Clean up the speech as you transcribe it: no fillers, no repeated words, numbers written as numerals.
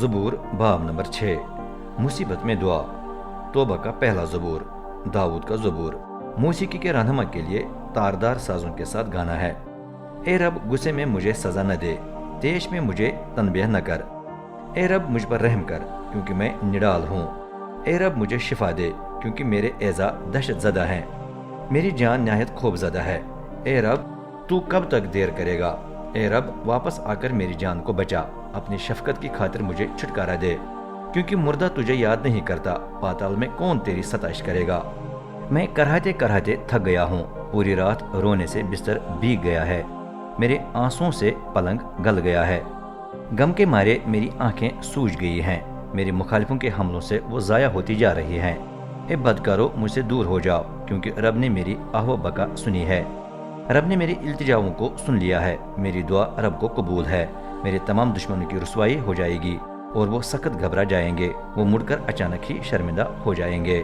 زبور باب نمبر 6 مصیبت میں دعا۔ توبہ کا پہلا زبور، داؤد کا زبور۔ موسیقی کے رہنما کے لیے تاردار سازوں کے ساتھ گانا ہے۔ اے رب غصے میں مجھے سزا نہ دے، تیش میں مجھے تنبیہ نہ کر۔ اے رب مجھ پر رحم کر کیونکہ میں نڈال ہوں۔ اے رب مجھے شفا دے کیونکہ میرے اعضا دہشت زدہ ہیں، میری جان نہایت خوف زدہ ہے۔ اے رب تو کب تک دیر کرے گا؟ اے رب واپس آ کر میری جان کو بچا، اپنی شفقت کی خاطر مجھے چھٹکارا دے، کیونکہ مردہ تجھے یاد نہیں کرتا، پاتال میں کون تیری ستائش کرے گا؟ میں کراہتے کراہتے تھک گیا ہوں، پوری رات رونے سے بستر بھیگ گیا ہے، میرے آنسوؤں سے پلنگ گل گیا ہے۔ غم کے مارے میری آنکھیں سوج گئی ہیں، میرے مخالفوں کے حملوں سے وہ ضائع ہوتی جا رہی ہیں۔ اے بدکارو مجھ سے دور ہو جاؤ، کیونکہ رب نے میری آہ و بکا سنی ہے۔ رب نے میری التجاؤں کو سن لیا ہے، میری دعا رب کو قبول ہے۔ میرے تمام دشمنوں کی رسوائی ہو جائے گی اور وہ سخت گھبرا جائیں گے، وہ مڑ کر اچانک ہی شرمندہ ہو جائیں گے۔